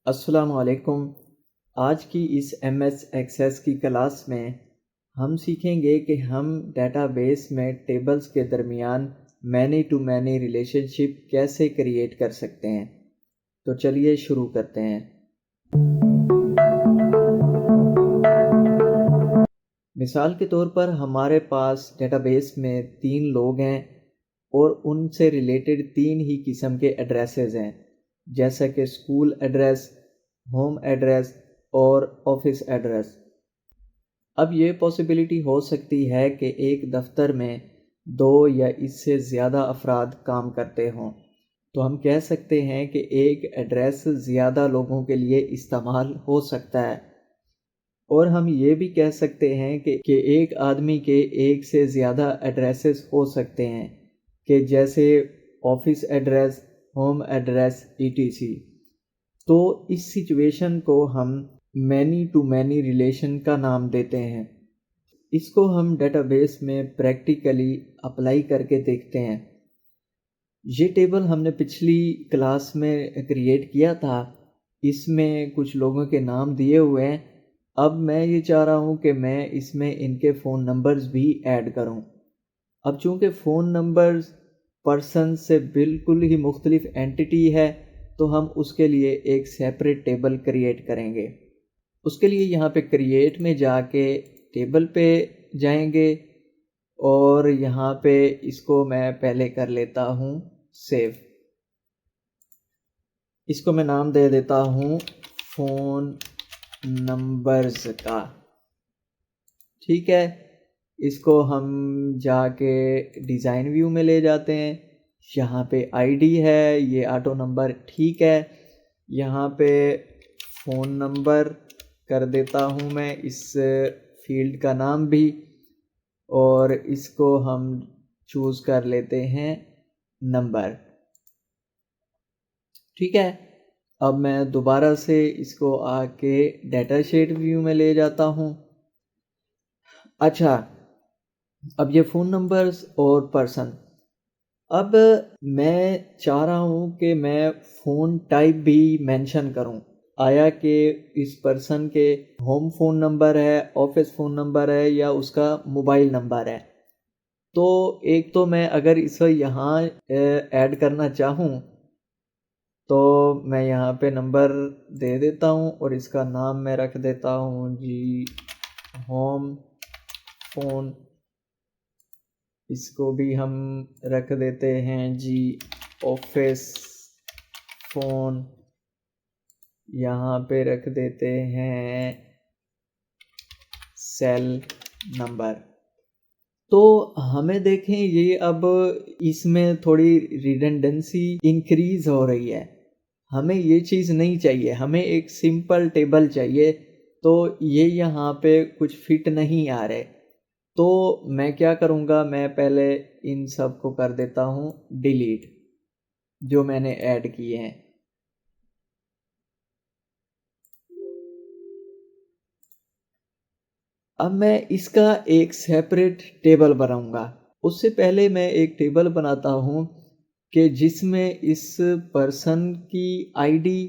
अस्सलाम वालेकुम। आज की इस एमएस एक्सेस की क्लास में हम सीखेंगे कि हम डेटाबेस में टेबल्स के दरमियान मैनी टू मैनी रिलेशनशिप कैसे क्रिएट कर सकते हैं। तो चलिए शुरू करते हैं। मिसाल के तौर पर हमारे पास डेटाबेस में 3 लोग हैं और उनसे रिलेटेड 3 ही किस्म के एड्रेसेस हैं, जैसा कि स्कूल एड्रेस, होम एड्रेस और ऑफिस एड्रेस। अब ये पॉसिबिलिटी हो सकती है कि एक दफ्तर में 2 या इससे ज़्यादा अफराद काम करते हों, तो हम कह सकते हैं कि एक एड्रेस ज़्यादा लोगों के लिए इस्तेमाल हो सकता है। और हम ये भी कह सकते हैं कि एक आदमी के एक से ज़्यादा एड्रेसेस हो सकते हैं, कि जैसे office address, home address etc। तो इस सिचुएशन को हम मैनी टू मैनी रिलेशन का नाम देते हैं। इसको हम डेटाबेस में प्रैक्टिकली अप्लाई करके देखते हैं। ये टेबल हमने पिछली क्लास में क्रिएट किया था। इसमें कुछ लोगों के नाम दिए हुए हैं। अब मैं ये चाह रहा हूँ कि मैं इसमें इनके फ़ोन नंबर्स भी ऐड करूँ। अब चूँकि फ़ोन नंबर्स पर्सन से बिल्कुल ही मुख्तलिफ एंटिटी है, तो हम उसके लिए एक सेपरेट टेबल क्रिएट करेंगे। उसके लिए यहाँ पे क्रिएट में जाके टेबल पे जाएंगे और यहाँ पे इसको मैं पहले कर लेता हूँ सेव। इसको मैं नाम दे देता हूँ फ़ोन नंबर्स का। ठीक है, इसको हम जाके डिज़ाइन व्यू में ले जाते हैं। यहाँ पे आईडी है, ये ऑटो नंबर ठीक है। यहाँ पे फ़ोन नंबर कर देता हूँ मैं इस फील्ड का नाम भी, और इसको हम चूज़ कर लेते हैं नंबर। ठीक है, अब मैं दोबारा से इसको आके डाटा शीट व्यू में ले जाता हूँ। अच्छा, अब ये फ़ोन नंबर्स और पर्सन, अब मैं चाह रहा हूँ कि मैं फ़ोन टाइप भी मेंशन करूँ। आया कि इस पर्सन के होम फ़ोन नंबर है, ऑफिस फ़ोन नंबर है या उसका मोबाइल नंबर है। तो एक तो मैं अगर इसे यहाँ ऐड करना चाहूँ, तो मैं यहाँ पे नंबर दे देता हूँ और इसका नाम मैं रख देता हूँ जी होम फ़ोन। इसको भी हम रख देते हैं जी ऑफिस फ़ोन। यहाँ पे रख देते हैं सेल नंबर। तो हमें देखें, ये अब इसमें थोड़ी रिडंडेंसी इंक्रीज हो रही है। हमें ये चीज़ नहीं चाहिए, हमें एक सिंपल टेबल चाहिए। तो ये यहाँ पे कुछ फिट नहीं आ रहे, तो मैं क्या करूँगा, मैं पहले इन सब को कर देता हूँ डिलीट, जो मैंने ऐड किए हैं। अब मैं इसका एक सेपरेट टेबल बनाऊंगा। उससे पहले मैं एक टेबल बनाता हूँ कि जिसमें इस पर्सन की आईडी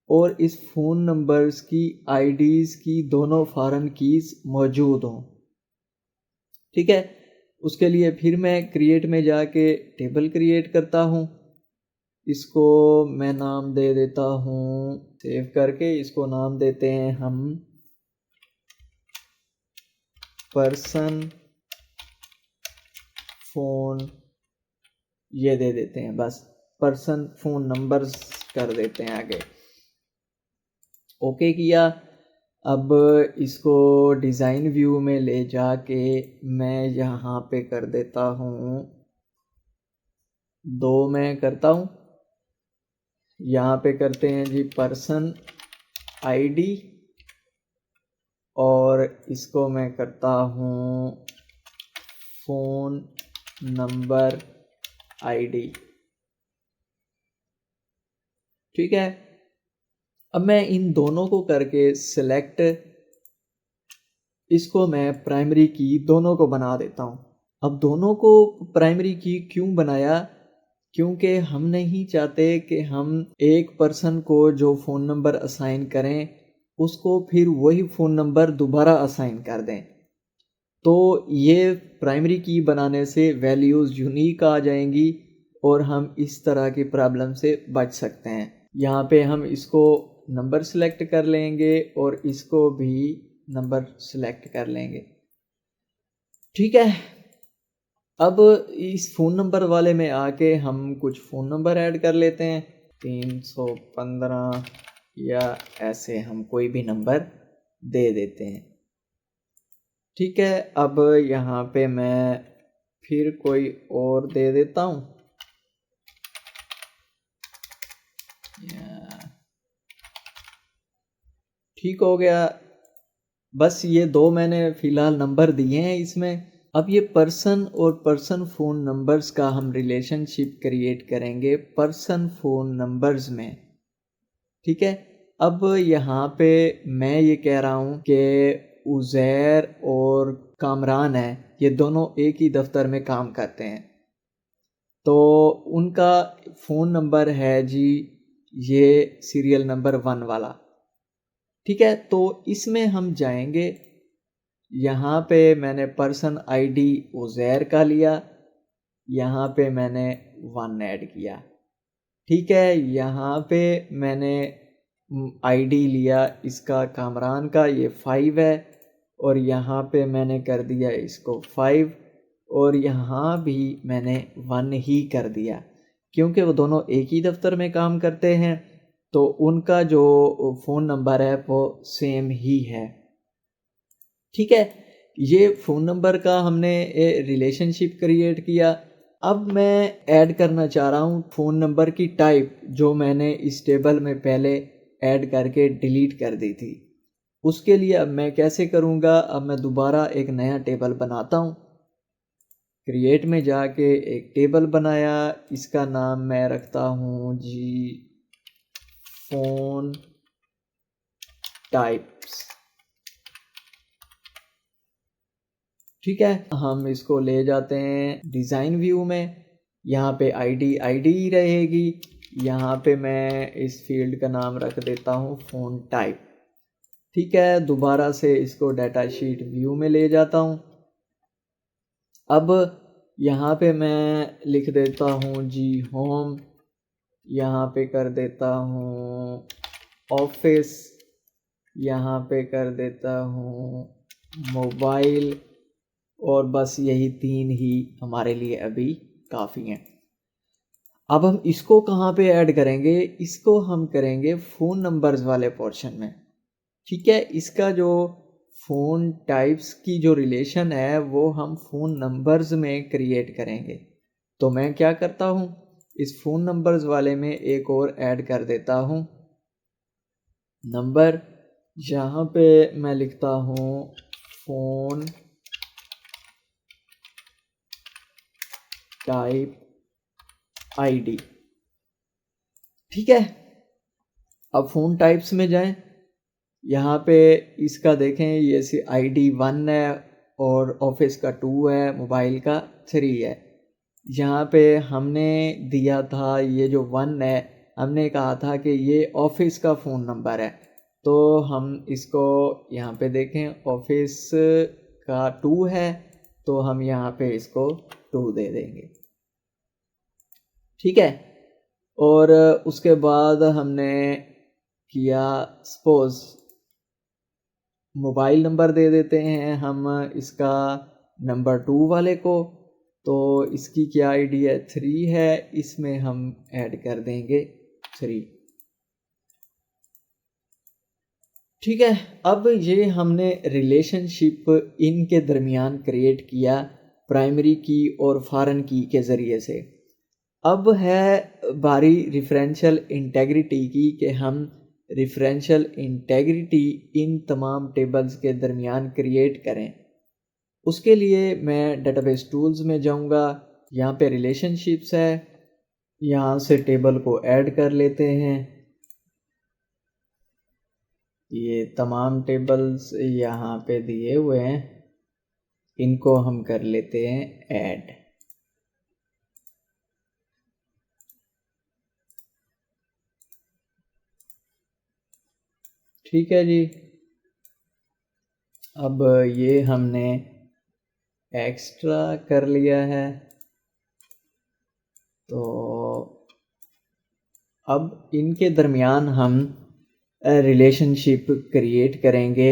और इस फ़ोन नंबर्स की आईडीज़ की दोनों फॉरेन कीज़ मौजूद हों। ठीक है, उसके लिए फिर मैं क्रिएट में जाके टेबल क्रिएट करता हूँ। इसको मैं नाम दे देता हूँ, सेव करके इसको नाम देते हैं हम पर्सन फ़ोन, ये दे देते हैं, बस पर्सन फ़ोन नंबर्स कर देते हैं आगे। ओके किया। अब इसको डिज़ाइन व्यू में ले जाके मैं यहाँ पे कर देता हूँ 2, मैं करता हूँ। यहाँ पे करते हैं जी पर्सन आईडी और इसको मैं करता हूँ फ़ोन नंबर आईडी। ठीक है, अब मैं इन दोनों को करके सिलेक्ट, इसको मैं प्राइमरी की दोनों को बना देता हूँ। अब दोनों को प्राइमरी की क्यों बनाया, क्योंकि हम नहीं चाहते कि हम एक पर्सन को जो फ़ोन नंबर असाइन करें उसको फिर वही फ़ोन नंबर दोबारा असाइन कर दें। तो ये प्राइमरी की बनाने से वैल्यूज़ यूनिक आ जाएंगी और हम इस तरह की प्रॉब्लम से बच सकते हैं। यहाँ पे हम इसको नंबर सेलेक्ट कर लेंगे और इसको भी नंबर सेलेक्ट कर लेंगे। ठीक है, अब इस फ़ोन नंबर वाले में आके हम कुछ फ़ोन नंबर ऐड कर लेते हैं। 315 या ऐसे हम कोई भी नंबर दे देते हैं। ठीक है, अब यहाँ पे मैं फिर कोई और दे देता हूँ। ठीक हो गया। बस ये दो मैंने फ़िलहाल नंबर दिए हैं इसमें। अब ये पर्सन और पर्सन फ़ोन नंबर्स का हम रिलेशनशिप क्रिएट करेंगे पर्सन फ़ोन नंबर्स में। ठीक है, अब यहाँ पे मैं ये कह रहा हूँ कि उज़ैर और कामरान है, ये दोनों एक ही दफ्तर में काम करते हैं। तो उनका फ़ोन नंबर है जी ये सीरियल नंबर 1 वाला। ठीक है, तो इसमें हम जाएंगे। यहाँ पे मैंने पर्सन आईडी उज़ैर का लिया, यहाँ पे मैंने 1 ऐड किया। ठीक है, यहाँ पे मैंने आईडी लिया इसका कामरान का, ये 5 है और यहाँ पे मैंने कर दिया इसको 5 और यहाँ भी मैंने 1 ही कर दिया क्योंकि वो दोनों एक ही दफ्तर में काम करते हैं तो उनका जो फ़ोन नंबर है वो सेम ही है। ठीक है, ये फ़ोन नंबर का हमने रिलेशनशिप क्रिएट किया। अब मैं ऐड करना चाह रहा हूँ फ़ोन नंबर की टाइप जो मैंने इस टेबल में पहले ऐड करके डिलीट कर दी थी। उसके लिए अब मैं कैसे करूँगा, अब मैं दोबारा एक नया टेबल बनाता हूँ। क्रिएट में जाके एक टेबल बनाया, इसका नाम मैं रखता हूँ जी फ़ोन टाइप्स। ठीक है, हम इसको ले जाते हैं डिज़ाइन व्यू में। यहाँ पे आईडी रहेगी, यहाँ पे मैं इस फील्ड का नाम रख देता हूँ फ़ोन टाइप। ठीक है, दोबारा से इसको डाटा शीट व्यू में ले जाता हूँ। अब यहाँ पे मैं लिख देता हूँ जी होम, यहाँ पे कर देता हूँ ऑफिस, यहाँ पे कर देता हूँ मोबाइल और बस यही 3 ही हमारे लिए अभी काफ़ी हैं। अब हम इसको कहाँ पे ऐड करेंगे, इसको हम करेंगे फ़ोन नंबर्स वाले पोर्शन में। ठीक है, इसका जो फ़ोन टाइप्स की जो रिलेशन है वो हम फ़ोन नंबर्स में क्रिएट करेंगे। तो मैं क्या करता हूँ, इस फ़ोन नंबर्स वाले में एक और ऐड कर देता हूँ नंबर। यहाँ पे मैं लिखता हूँ फ़ोन टाइप आईडी। ठीक है, अब फ़ोन टाइप्स में जाएं। यहाँ पे इसका देखें, ये से आईडी 1 है और ऑफिस का 2 है, मोबाइल का 3 है। यहाँ पे हमने दिया था ये जो 1 है, हमने कहा था कि ये ऑफिस का फ़ोन नंबर है। तो हम इसको यहाँ पे देखें ऑफिस का 2 है तो हम यहाँ पे इसको 2 दे देंगे। ठीक है, और उसके बाद हमने किया सपोज़ मोबाइल नंबर दे देते हैं हम इसका नंबर 2 वाले को। तो इसकी क्या आईडी है 3 है, इसमें हम ऐड कर देंगे 3। ठीक है, अब ये हमने रिलेशनशिप इनके दरमियान क्रिएट किया प्राइमरी की और फॉरेन की के ज़रिए से। अब है बारी रेफरेंशियल इंटेग्रिटी की कि हम रेफरेंशियल इंटेग्रिटी इन तमाम टेबल्स के दरमियान क्रिएट करें। उसके लिए मैं डेटाबेस टूल्स में जाऊंगा, यहाँ पे रिलेशनशिप्स है, यहाँ से टेबल को ऐड कर लेते हैं। ये तमाम टेबल्स यहाँ पे दिए हुए हैं, इनको हम कर लेते हैं ऐड। ठीक है जी, अब ये हमने एक्स्ट्रा कर लिया है। तो अब इनके दरमियान हम रिलेशनशिप क्रिएट करेंगे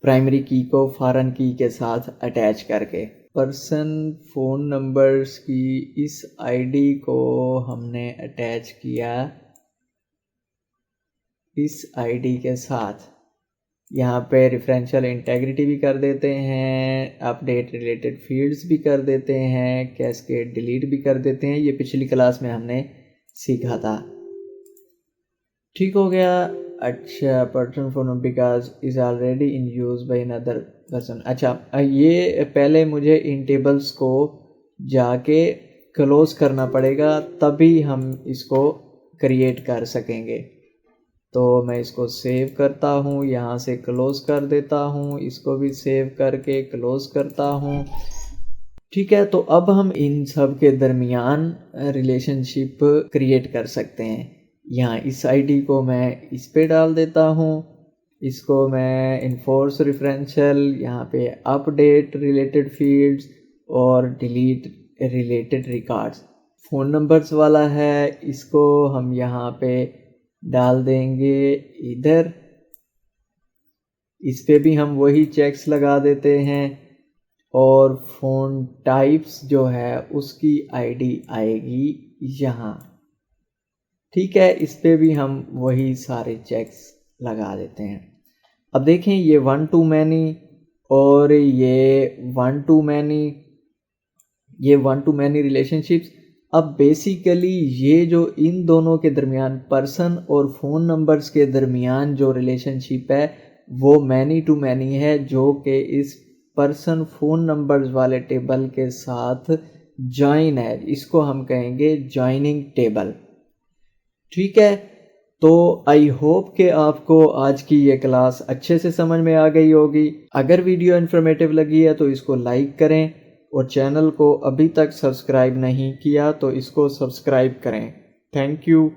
प्राइमरी की को फॉरेन की के साथ अटैच करके। पर्सन फ़ोन नंबर्स की इस आईडी को हमने अटैच किया इस आईडी के साथ। यहाँ पे रेफरेंशियल इंटेग्रिटी भी कर देते हैं, अपडेट रिलेटेड फील्ड्स भी कर देते हैं, कैस्केड डिलीट भी कर देते हैं। ये पिछली क्लास में हमने सीखा था। ठीक हो गया। अच्छा, person phone because is already in use by another person. अच्छा, ये पहले मुझे इन टेबल्स को जाके क्लोज करना पड़ेगा, तभी हम इसको क्रिएट कर सकेंगे। तो मैं इसको सेव करता हूँ, यहाँ से क्लोज कर देता हूँ, इसको भी सेव करके क्लोज करता हूँ। ठीक है, तो अब हम इन सब के दरमियान रिलेशनशिप क्रिएट कर सकते हैं। यहाँ इस आईडी को मैं इस पे डाल देता हूँ, इसको मैं इन्फोर्स रेफरेंशियल, यहाँ पे अपडेट रिलेटेड फील्ड्स और delete related records. Phone numbers वाला है, इसको हम यहाँ पे डाल देंगे इधर। इस पे भी हम वही चेक्स लगा देते हैं और फ़ोन टाइप्स जो है उसकी आईडी आएगी यहाँ। ठीक है, इस पे भी हम वही सारे चेक्स लगा देते हैं। अब देखें, ये 1 to many और ये 1 to many, ये 1 to many रिलेशनशिप्स। अब बेसिकली ये जो इन दोनों के दरमियान पर्सन और फ़ोन नंबर्स के दरमियान जो रिलेशनशिप है वो मैनी टू मैनी है, जो कि इस पर्सन फ़ोन नंबर्स वाले टेबल के साथ जॉइन है। इसको हम कहेंगे जॉइनिंग टेबल। ठीक है, तो आई होप कि आपको आज की ये क्लास अच्छे से समझ में आ गई होगी। अगर वीडियो इन्फॉर्मेटिव लगी है तो इसको लाइक करें और चैनल को अभी तक सब्सक्राइब नहीं किया तो इसको सब्सक्राइब करें। Thank you.